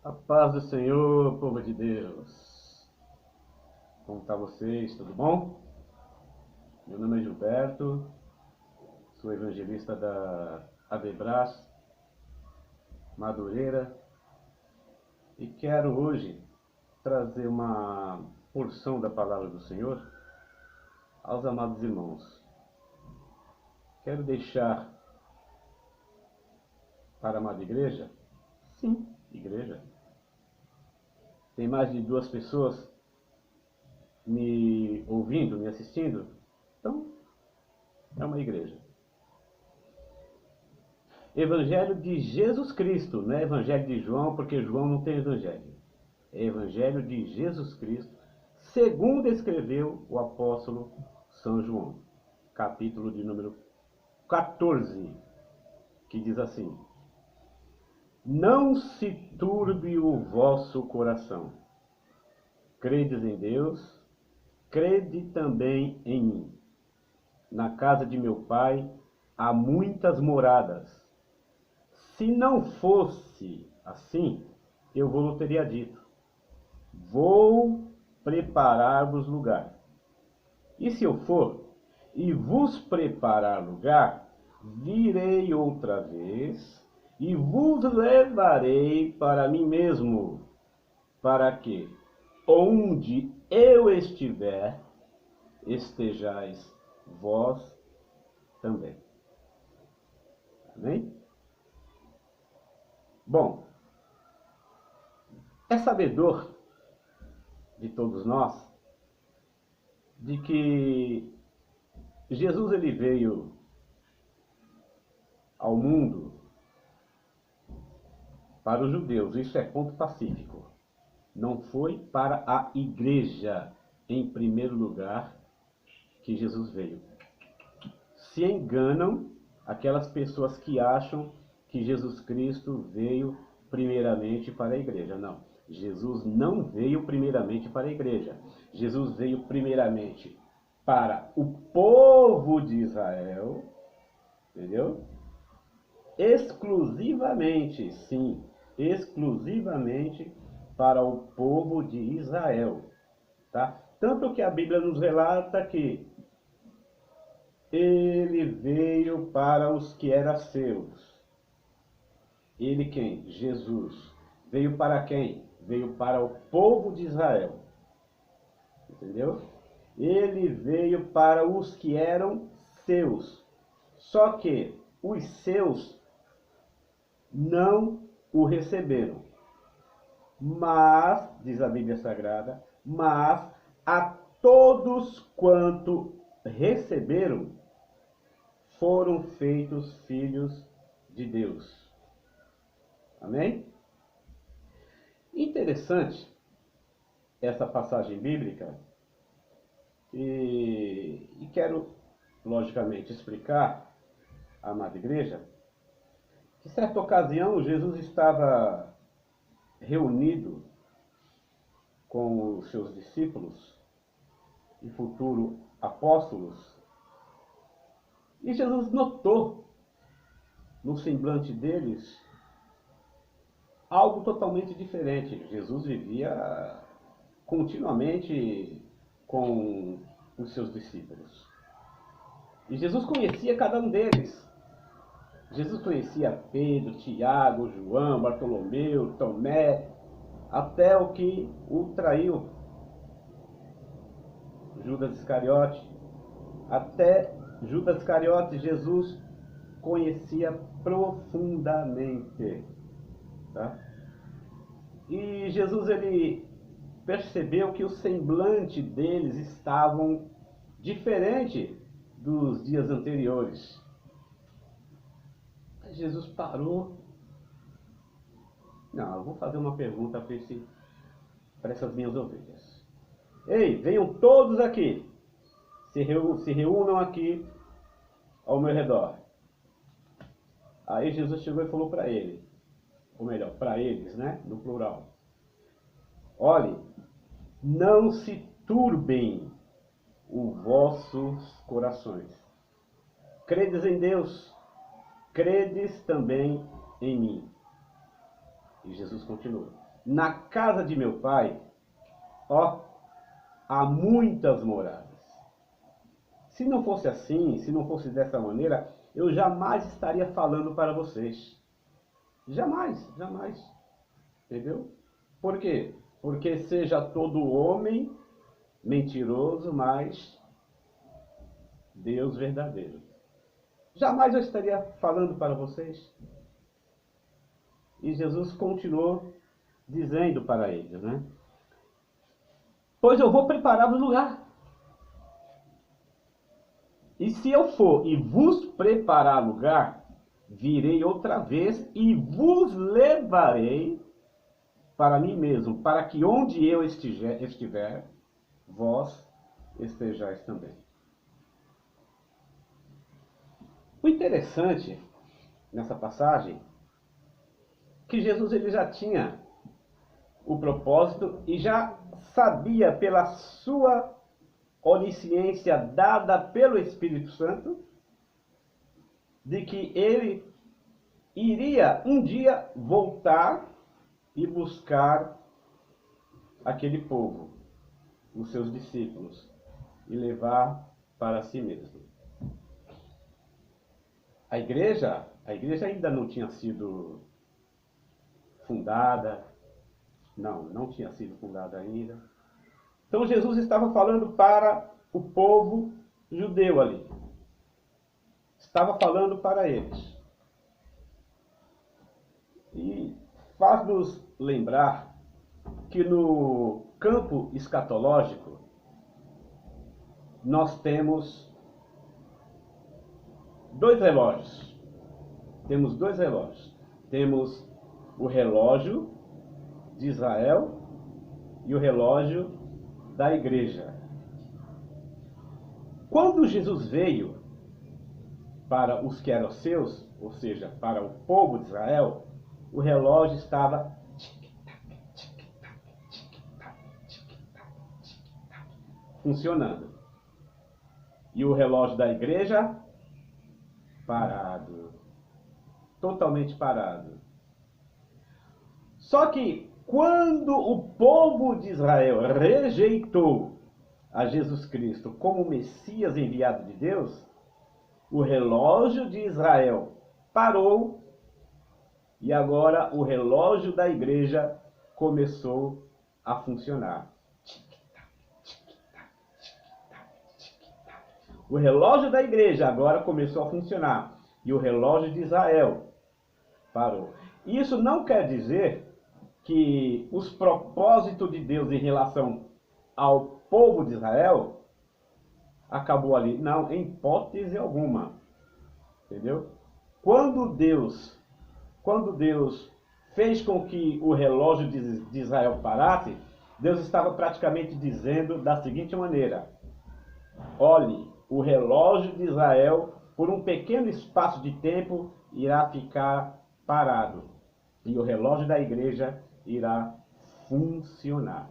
A paz do Senhor, povo de Deus. Como está vocês? Tudo bom? Meu nome é Gilberto, sou evangelista da Abebras, Madureira, e quero hoje trazer uma porção da palavra do Senhor aos amados irmãos. Quero deixar para a amada igreja, sim, igreja. Tem mais de 2 pessoas me ouvindo, me assistindo, então é uma igreja. Evangelho de Jesus Cristo, não é Evangelho de João, porque João não tem Evangelho. É Evangelho de Jesus Cristo, segundo escreveu o apóstolo São João, capítulo de número 14, que diz assim: Não se turbe o vosso coração. Credes em Deus, crede também em mim. Na casa de meu Pai há muitas moradas. Se não fosse assim, eu vos teria dito: Vou preparar-vos lugar. E se eu for e vos preparar lugar, virei outra vez e vos levarei para mim mesmo, para que, onde eu estiver, estejais vós também. Amém? Bom, é sabedor de todos nós de que Jesus ele veio ao mundo para os judeus, isso é ponto pacífico. Não foi para a igreja, em primeiro lugar, que Jesus veio. Se enganam aquelas pessoas que acham que Jesus Cristo veio primeiramente para a igreja. Não. Jesus não veio primeiramente para a igreja. Jesus veio primeiramente para o povo de Israel, entendeu? Exclusivamente, sim, exclusivamente para o povo de Israel, tá? Tanto que a Bíblia nos relata que ele veio para os que eram seus. Ele quem? Jesus. Veio para quem? Veio para o povo de Israel. Entendeu? Ele veio para os que eram seus. Só que os seus não o receberam. Mas, diz a Bíblia Sagrada, mas a todos quanto receberam, foram feitos filhos de Deus. Amém? Interessante essa passagem bíblica e quero, logicamente, explicar à amada igreja que, certa ocasião, Jesus estava reunido com os seus discípulos e futuro apóstolos, e Jesus notou no semblante deles algo totalmente diferente. Jesus vivia continuamente com os seus discípulos. E Jesus conhecia cada um deles. Jesus conhecia Pedro, Tiago, João, Bartolomeu, Tomé, até o que o traiu, Judas Iscariote. Até Judas Iscariote, Jesus conhecia profundamente. Tá? E Jesus ele percebeu que o semblante deles estavam diferente dos dias anteriores. Aí Jesus parou. Não, eu vou fazer uma pergunta para essas minhas ovelhas. Ei, venham todos aqui. Se reúnam aqui ao meu redor. Aí Jesus chegou e falou para ele, ou melhor, para eles, né? No plural. Olhe, não se turbem os vossos corações. Credes em Deus, credes também em mim. E Jesus continua. na casa de meu pai, ó, há muitas moradas. Se não fosse assim, se não fosse dessa maneira, eu jamais estaria falando para vocês. Jamais, jamais. Entendeu? Por quê? Porque seja todo homem mentiroso, mas Deus verdadeiro. Jamais eu estaria falando para vocês. E Jesus continuou dizendo para eles, né? Pois eu vou preparar o lugar. E se eu for e vos preparar lugar, virei outra vez e vos levarei para mim mesmo, para que onde eu estiver, vós estejais também. O interessante nessa passagem que Jesus ele já tinha o propósito e já sabia pela sua onisciência dada pelo Espírito Santo de que ele iria um dia voltar e buscar aquele povo, os seus discípulos, e levar para si mesmo. A igreja ainda não tinha sido fundada, não tinha sido fundada ainda. Então Jesus estava falando para o povo judeu ali. Estava falando para eles. E faz-nos lembrar que no campo escatológico nós temos dois relógios. Temos dois relógios. Temos o relógio de Israel e o relógio da igreja. Quando Jesus veio para os que eram seus, ou seja, para o povo de Israel, o relógio estava funcionando. E o relógio da igreja parado. Totalmente parado. Só que quando o povo de Israel rejeitou a Jesus Cristo como Messias enviado de Deus, o relógio de Israel parou e agora o relógio da igreja começou a funcionar. O relógio da igreja agora começou a funcionar e o relógio de Israel parou. Isso não quer dizer que os propósitos de Deus em relação ao povo de Israel acabou ali. Não, em hipótese alguma. Entendeu? Quando Deus fez com que o relógio de Israel parasse, Deus estava praticamente dizendo da seguinte maneira: olhe, o relógio de Israel, por um pequeno espaço de tempo, irá ficar parado. E o relógio da igreja irá funcionar.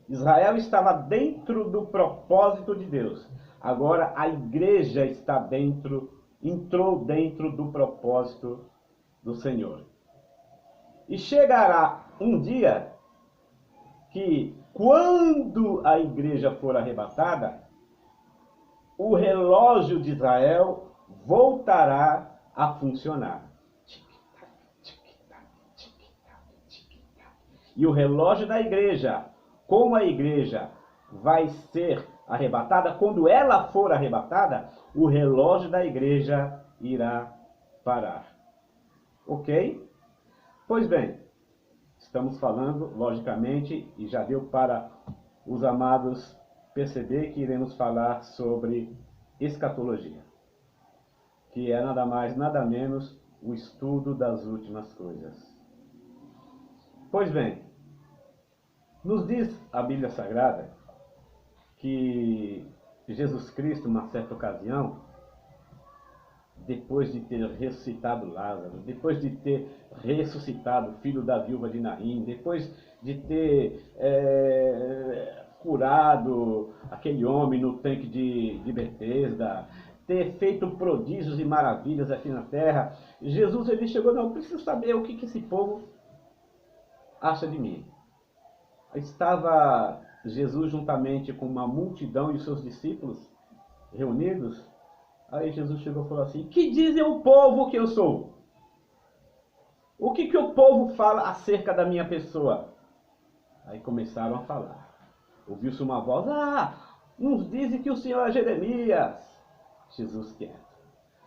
Israel estava dentro do propósito de Deus. Agora a igreja entrou dentro do propósito do Senhor. E chegará um dia que, quando a igreja for arrebatada, o relógio de Israel voltará a funcionar. E o relógio da igreja, como a igreja vai ser arrebatada, quando ela for arrebatada, o relógio da igreja irá parar. Ok? Pois bem, estamos falando, logicamente, e já deu para os amados perceber que iremos falar sobre escatologia, que é nada mais, nada menos o estudo das últimas coisas. Pois bem, nos diz a Bíblia Sagrada que Jesus Cristo, numa certa ocasião, depois de ter ressuscitado Lázaro, depois de ter ressuscitado o filho da viúva de Naim, depois de ter curado aquele homem no tanque de Betesda, ter feito prodígios e maravilhas aqui na terra, Jesus ele chegou, não, eu preciso saber o que esse povo acha de mim. Estava Jesus juntamente com uma multidão e os seus discípulos reunidos. Aí Jesus chegou e falou assim: que dizem o povo que eu sou? O que o povo fala acerca da minha pessoa? Aí começaram a falar. Ouviu-se uma voz: ah, uns dizem que o Senhor é Jeremias. Jesus quieto.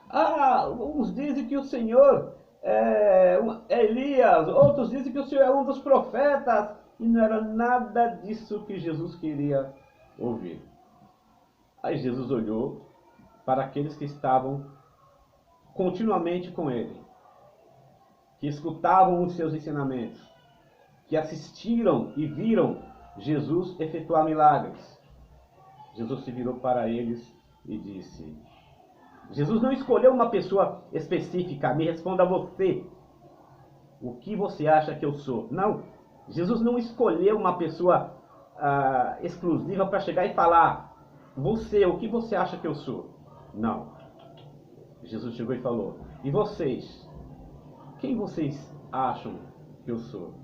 Ah, uns dizem que o Senhor é Elias. Outros dizem que o Senhor é um dos profetas. E não era nada disso que Jesus queria ouvir. Aí Jesus olhou para aqueles que estavam continuamente com ele, que escutavam os seus ensinamentos, que assistiram e viram Jesus efetuar milagres. Jesus se virou para eles e disse: Jesus não escolheu uma pessoa específica. Me responda você. O que você acha que eu sou? Não. Jesus não escolheu uma pessoa exclusiva para chegar e falar: você, o que você acha que eu sou? Não. Jesus chegou e falou: e vocês? Quem vocês acham que eu sou?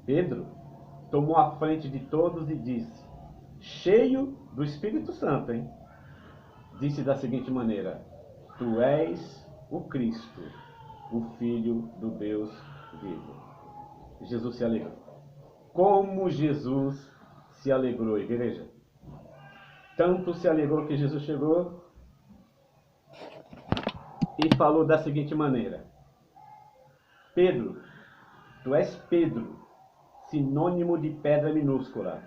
Pedro tomou a frente de todos e disse, cheio do Espírito Santo, disse da seguinte maneira: tu és o Cristo, o Filho do Deus vivo. Jesus se alegrou. Como Jesus se alegrou, igreja? Tanto se alegrou que Jesus chegou e falou da seguinte maneira: Pedro, tu és Pedro, sinônimo de pedra minúscula.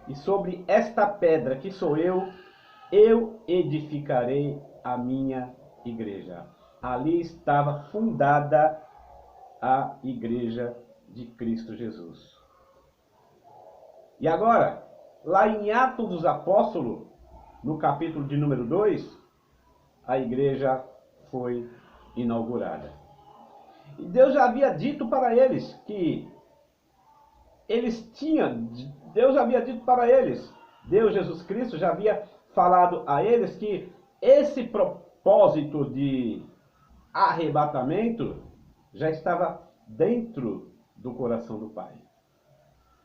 E sobre esta pedra que sou eu edificarei a minha igreja. Ali estava fundada a igreja de Cristo Jesus. E agora, lá em Atos dos Apóstolos, no capítulo de número 2, a igreja foi inaugurada. E Deus já havia dito para eles que Deus já havia dito para eles, Deus Jesus Cristo já havia falado a eles que esse propósito de arrebatamento já estava dentro do coração do Pai.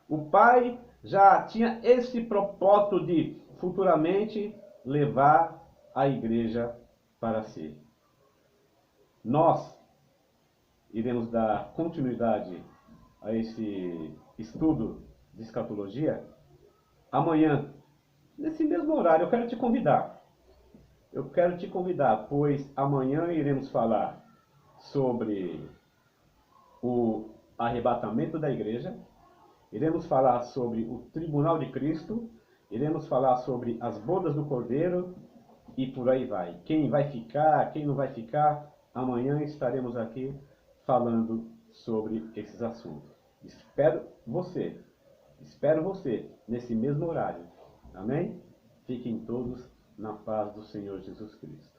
O Pai já tinha esse propósito de futuramente levar a igreja para si. Nós iremos dar continuidade a esse estudo de escatologia amanhã, nesse mesmo horário. Eu quero te convidar. Pois amanhã iremos falar sobre o arrebatamento da igreja, iremos falar sobre o tribunal de Cristo, iremos falar sobre as bodas do Cordeiro e por aí vai. Quem vai ficar, quem não vai ficar, amanhã estaremos aqui falando sobre esses assuntos. Espero você nesse mesmo horário. Amém? Fiquem todos na paz do Senhor Jesus Cristo.